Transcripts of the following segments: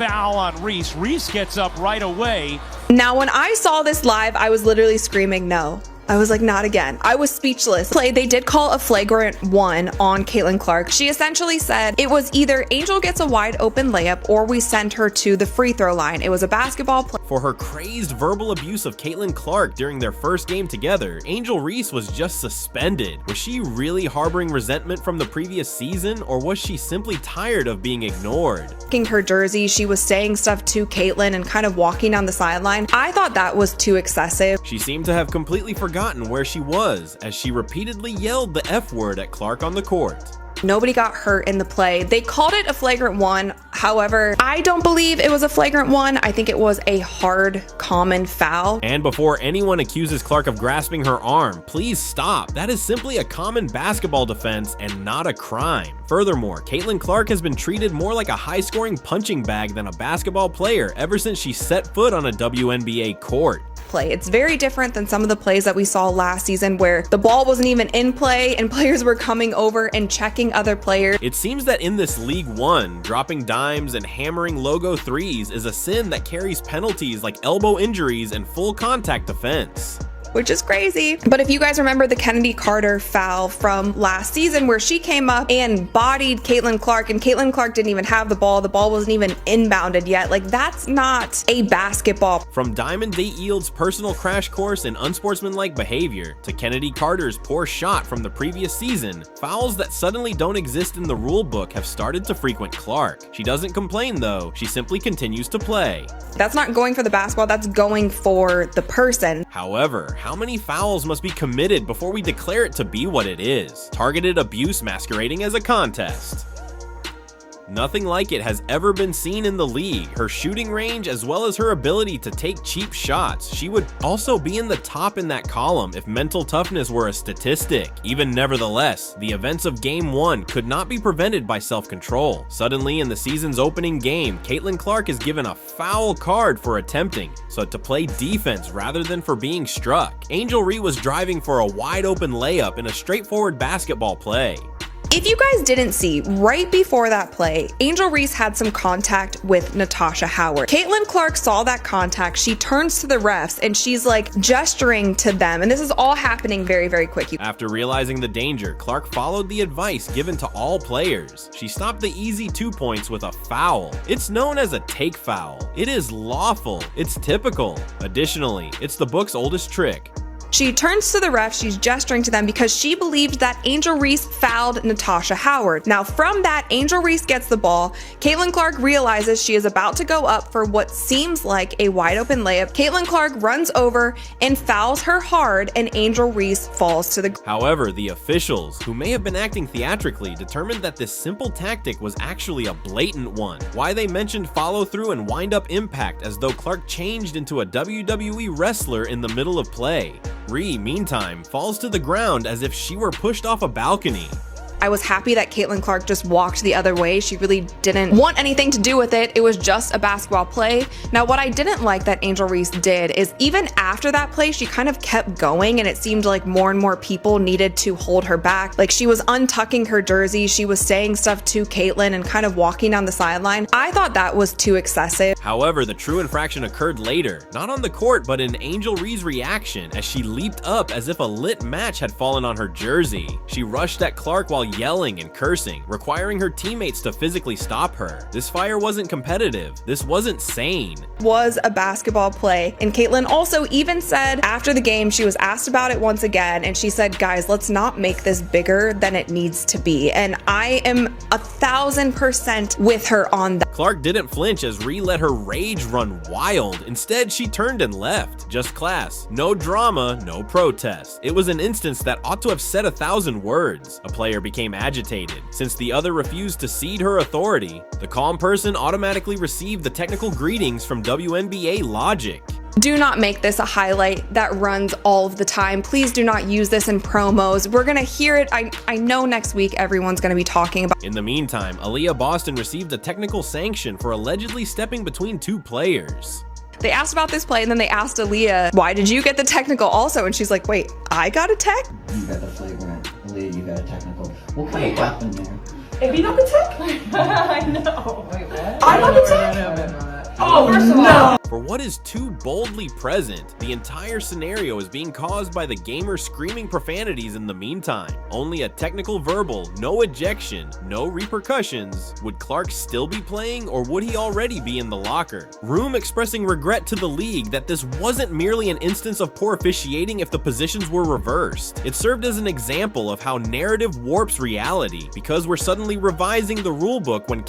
foul on Reese. Reese gets up right away. Now, when I saw this live, I was literally screaming no. I was like, not again. I was speechless. They did call a flagrant 1 on Caitlin Clark. She essentially said it was either Angel gets a wide open layup or we send her to the free throw line. It was a basketball play. For her crazed verbal abuse of Caitlin Clark during their first game together, Angel Reese was just suspended. Was she really harboring resentment from the previous season, or was she simply tired of being ignored? Her jersey, she was saying stuff to Caitlin and kind of walking down the sideline. I thought that was too excessive. She seemed to have completely forgotten where she was as she repeatedly yelled the F word at Clark on the court. Nobody got hurt in the play. They called it a flagrant 1. However, I don't believe it was a flagrant 1. I think it was a hard, common foul. And before anyone accuses Clark of grasping her arm, please stop. That is simply a common basketball defense and not a crime. Furthermore, Caitlin Clark has been treated more like a high-scoring punching bag than a basketball player ever since she set foot on a WNBA court. It's very different than some of the plays that we saw last season where the ball wasn't even in play and players were coming over and checking other players. It seems that in this League One, dropping dimes and hammering logo threes is a sin that carries penalties like elbow injuries and full contact defense. Which is crazy. But if you guys remember the Kennedy Carter foul from last season where she came up and bodied Caitlin Clark and Caitlin Clark didn't even have the ball wasn't even inbounded yet. Like, that's not a basketball. From Diamond Date Yield's personal crash course in unsportsmanlike behavior to Kennedy Carter's poor shot from the previous season, fouls that suddenly don't exist in the rule book have started to frequent Clark. She doesn't complain though, she simply continues to play. That's not going for the basketball, that's going for the person. However, how many fouls must be committed before we declare it to be what it is? Targeted abuse masquerading as a contest. Nothing like it has ever been seen in the league. Her shooting range, as well as her ability to take cheap shots. She would also be in the top in that column if mental toughness were a statistic. Even nevertheless, the events of Game 1 could not be prevented by self-control. Suddenly, in the season's opening game, Caitlin Clark is given a foul card for attempting, so to play defense rather than for being struck. Angel Reese was driving for a wide-open layup in a straightforward basketball play. If you guys didn't see, right before that play, Angel Reese had some contact with Natasha Howard. Caitlin Clark saw that contact. She turns to the refs and she's like gesturing to them. And this is all happening very, very quick. After realizing the danger, Clark followed the advice given to all players. She stopped the easy 2 points with a foul. It's known as a take foul. It is lawful. It's typical. Additionally, it's the book's oldest trick. She turns to the ref, she's gesturing to them because she believed that Angel Reese fouled Natasha Howard. Now from that, Angel Reese gets the ball. Caitlin Clark realizes she is about to go up for what seems like a wide open layup. Caitlin Clark runs over and fouls her hard and Angel Reese falls to the ground. However, the officials, who may have been acting theatrically, determined that this simple tactic was actually a blatant one. Why they mentioned follow through and wind up impact as though Clark changed into a WWE wrestler in the middle of play. Reese, meantime, falls to the ground as if she were pushed off a balcony. I was happy that Caitlin Clark just walked the other way. She really didn't want anything to do with it. It was just a basketball play. Now, what I didn't like that Angel Reese did is even after that play, she kind of kept going and it seemed like more and more people needed to hold her back. Like she was untucking her jersey. She was saying stuff to Caitlin and kind of walking down the sideline. I thought that was too excessive. However, the true infraction occurred later, not on the court, but in Angel Reese's reaction as she leaped up as if a lit match had fallen on her jersey. She rushed at Clark while yelling and cursing, requiring her teammates to physically stop her. This fire wasn't competitive. This wasn't sane. Was a basketball play. And Caitlin also even said after the game, she was asked about it once again, and she said, guys, let's not make this bigger than it needs to be. And I am 1000% with her on that. Clark didn't flinch as Reese let her rage run wild. Instead, she turned and left. Just class. No drama, no protest. It was an instance that ought to have said 1,000 words. A player became agitated. Since the other refused to cede her authority, the calm person automatically received the technical greetings from WNBA logic. Do not make this a highlight that runs all of the time. Please do not use this in promos. We're gonna hear it. I know next week everyone's gonna be talking about. In the meantime, Aaliyah Boston received a technical sanction for allegedly stepping between two players. They asked about this play and then they asked Aaliyah, why did you get the technical also? And she's like, wait, I got a tech? You got the flagrant. Aaliyah, you got a technical. What kind of happened there? If you got the tech? I know. Wait, what? I got the tech? For what is too boldly present, the entire scenario is being caused by the gamer screaming profanities in the meantime. Only a technical verbal, no ejection, no repercussions. Would Clark still be playing, or would he already be in the locker? Room expressing regret to the league that this wasn't merely an instance of poor officiating if the positions were reversed. It served as an example of how narrative warps reality, because we're suddenly revising the rulebook when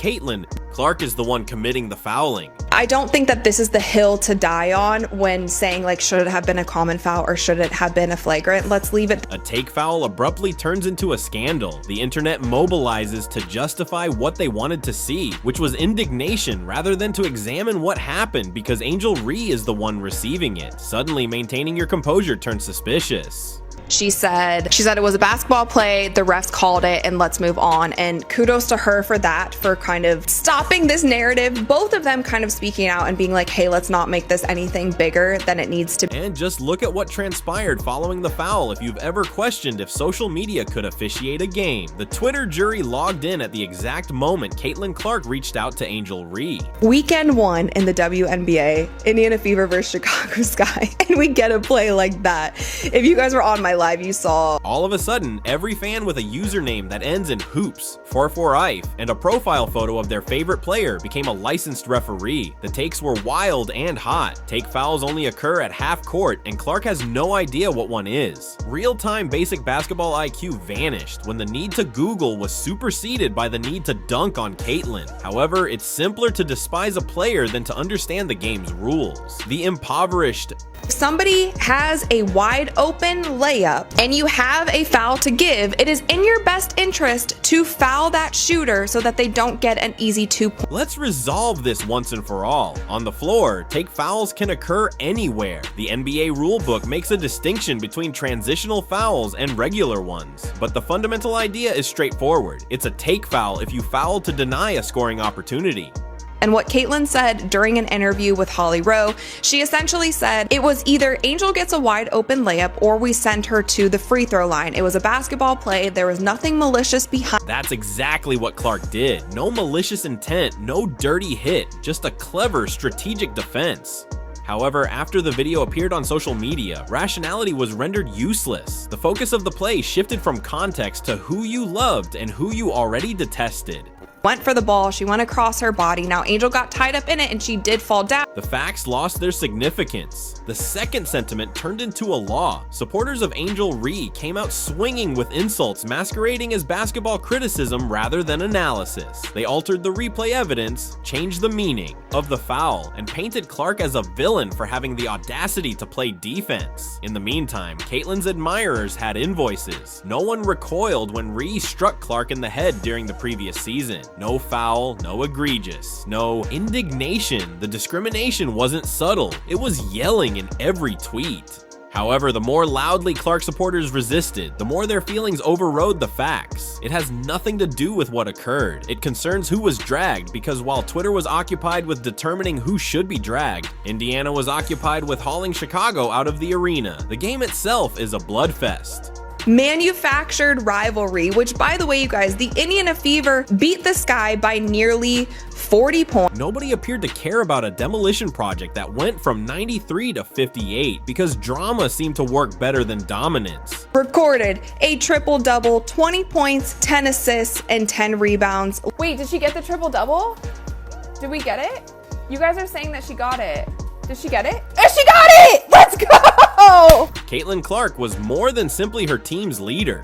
Clark is the one committing the fouling. I don't think that this is the hill to die on when saying, like, should it have been a common foul or should it have been a flagrant? Let's leave it. A take foul abruptly turns into a scandal. The internet mobilizes to justify what they wanted to see, which was indignation rather than to examine what happened, because Angel Reese is the one receiving it. Suddenly, maintaining your composure turns suspicious. She said it was a basketball play, the refs called it, and let's move on. And kudos to her for that, for kind of stopping this narrative. Both of them kind of speaking out and being like, hey, let's not make this anything bigger than it needs to be. And just look at what transpired following the foul if you've ever questioned if social media could officiate a game. The Twitter jury logged in at the exact moment Caitlin Clark reached out to Angel Reese. Weekend 1 in the WNBA, Indiana Fever versus Chicago Sky, and we get a play like that. If you guys were on my live, you saw. All of a sudden, every fan with a username that ends in hoops, 44ife, and a profile photo of their favorite player became a licensed referee. The takes were wild and hot. Take fouls only occur at half court, and Clark has no idea what one is. Real-time basic basketball IQ vanished when the need to Google was superseded by the need to dunk on Caitlin. However, it's simpler to despise a player than to understand the game's rules. The impoverished. If somebody has a wide open layup and you have a foul to give, it is in your best interest to foul that shooter so that they don't get an easy 2 point. Let's resolve this once and for all. On the floor, take fouls can occur anywhere. The NBA rulebook makes a distinction between transitional fouls and regular ones, but the fundamental idea is straightforward. It's a take foul if you foul to deny a scoring opportunity. And what Caitlin said during an interview with Holly Rowe, she essentially said it was either Angel gets a wide open layup or we send her to the free throw line. It was a basketball play. There was nothing malicious behind. That's exactly what Clark did. No malicious intent, no dirty hit, just a clever strategic defense. However, after the video appeared on social media, rationality was rendered useless. The focus of the play shifted from context to who you loved and who you already detested. Went for the ball, she went across her body. Now Angel got tied up in it and she did fall down. The facts lost their significance. The second sentiment turned into a law. Supporters of Angel Reese came out swinging with insults masquerading as basketball criticism rather than analysis. They altered the replay evidence, changed the meaning of the foul, and painted Clark as a villain for having the audacity to play defense. In the meantime, Caitlin's admirers had invoices. No one recoiled when Reese struck Clark in the head during the previous season. No foul, no egregious, no indignation. The discrimination wasn't subtle. It was yelling in every tweet. However, the more loudly Clark supporters resisted, the more their feelings overrode the facts. It has nothing to do with what occurred. It concerns who was dragged, because while Twitter was occupied with determining who should be dragged, Indiana was occupied with hauling Chicago out of the arena. The game itself is a bloodfest. Manufactured rivalry, which, by the way, you guys, the Indiana Fever beat the Sky by nearly 40 points. Nobody appeared to care about a demolition project that went from 93 to 58 because drama seemed to work better than dominance. Recorded a triple-double, 20 points, 10 assists, and 10 rebounds. Wait, did she get the triple-double? Did we get it? You guys are saying that she got it. Did she get it? Oh, she got it! Let's go! Caitlin Clark was more than simply her team's leader.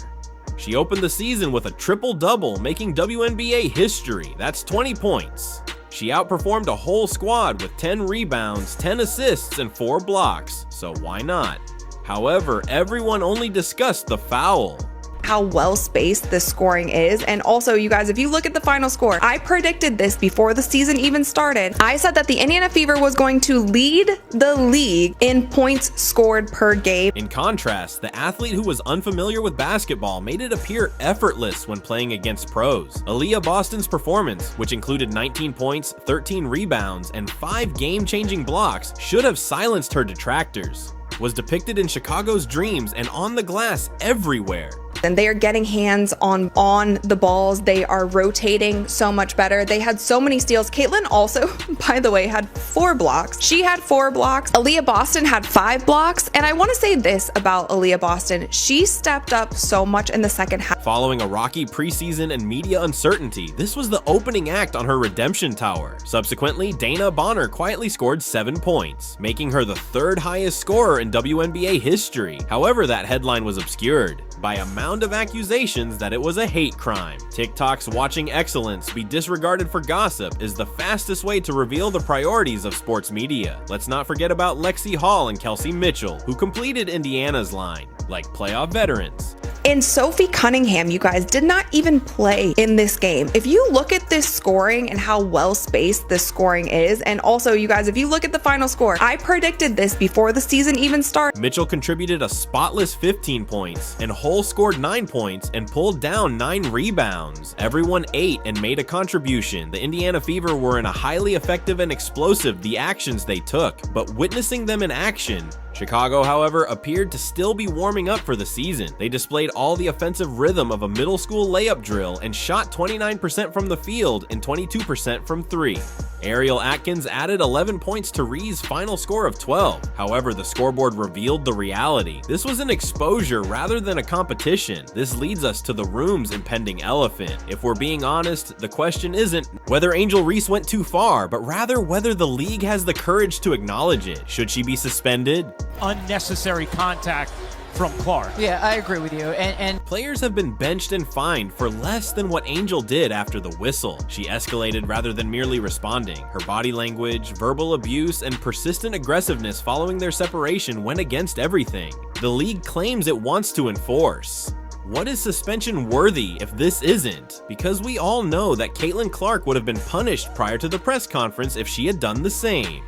She opened the season with a triple-double, making WNBA history. That's 20 points. She outperformed a whole squad with 10 rebounds, 10 assists, and 4 blocks, so why not? However, everyone only discussed the foul. How well spaced this scoring is. And also, you guys, if you look at the final score, I predicted this before the season even started. I said that the Indiana Fever was going to lead the league in points scored per game. In contrast, the athlete who was unfamiliar with basketball made it appear effortless when playing against pros. Aaliyah Boston's performance, which included 19 points, 13 rebounds, and 5 game-changing blocks, should have silenced her detractors. Was depicted in Chicago's dreams and on the glass everywhere. And they are getting hands on the balls. They are rotating so much better. They had so many steals. Caitlin also, by the way, had 4 blocks. She had 4 blocks. Aaliyah Boston had 5 blocks. And I want to say this about Aaliyah Boston. She stepped up so much in the second half. Following a rocky preseason and media uncertainty, this was the opening act on her redemption tour. Subsequently, Dana Bonner quietly scored 7 points, making her the 3rd highest scorer in WNBA history. However, that headline was obscured by a mound of accusations that it was a hate crime. TikTok's watching excellence be disregarded for gossip is the fastest way to reveal the priorities of sports media. Let's not forget about Lexi Hall and Kelsey Mitchell, who completed Indiana's line, like playoff veterans. And Sophie Cunningham, you guys, did not even play in this game. If you look at this scoring and how well spaced this scoring is, and also, you guys, if you look at the final score, I predicted this before the season even started. Mitchell contributed a spotless 15 points, and Hull scored 9 points and pulled down 9 rebounds. Everyone ate and made a contribution. The Indiana Fever were in a highly effective and explosive the actions they took, but witnessing them in action, Chicago, however, appeared to still be warming up for the season. They displayed all the offensive rhythm of a middle school layup drill and shot 29% from the field and 22% from 3. Ariel Atkins added 11 points to Reese's final score of 12. However, the scoreboard revealed the reality. This was an exposure rather than a competition. This leads us to the room's impending elephant. If we're being honest, the question isn't whether Angel Reese went too far, but rather whether the league has the courage to acknowledge it. Should she be suspended? Unnecessary contact from Clark. Yeah, I agree with you. And players have been benched and fined for less than what Angel did after the whistle. She escalated rather than merely responding. Her body language, verbal abuse, and persistent aggressiveness following their separation went against everything the league claims it wants to enforce. What is suspension worthy if this isn't? Because we all know that Caitlin Clark would have been punished prior to the press conference if she had done the same.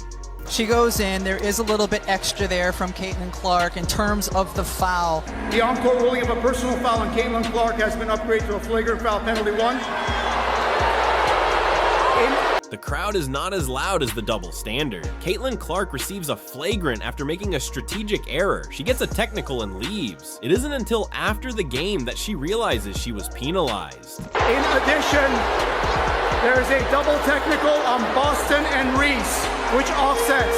she goes in. There is a little bit extra there from Caitlin Clark in terms of the foul. The on-court ruling of a personal foul on Caitlin Clark has been upgraded to a flagrant foul penalty 1. The crowd is not as loud as the double standard. Caitlin Clark receives a flagrant after making a strategic error. She gets a technical and leaves. It isn't until after the game that she realizes she was penalized. In addition, there is a double technical on Boston and Reese, which offsets.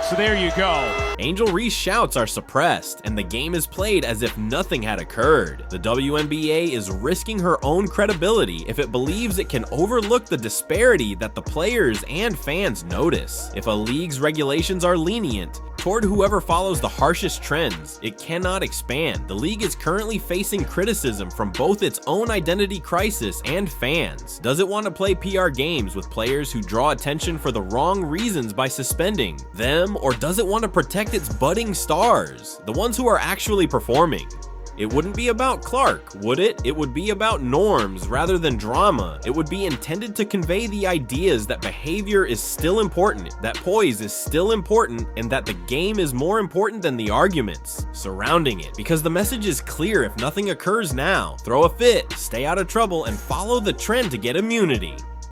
So there you go. Angel Reese shouts are suppressed, and the game is played as if nothing had occurred. The WNBA is risking her own credibility if it believes it can overlook the disparity that the players and fans notice. If a league's regulations are lenient toward whoever follows the harshest trends, it cannot expand. The league is currently facing criticism from both its own identity crisis and fans. Does it want to play PR games with players who draw attention for the wrong reasons by suspending them, or does it want to protect its budding stars, the ones who are actually performing? It wouldn't be about Clark, would it? It would be about norms rather than drama. It would be intended to convey the ideas that behavior is still important, that poise is still important, and that the game is more important than the arguments surrounding it. Because the message is clear: if nothing occurs now, throw a fit, stay out of trouble, and follow the trend to get immunity.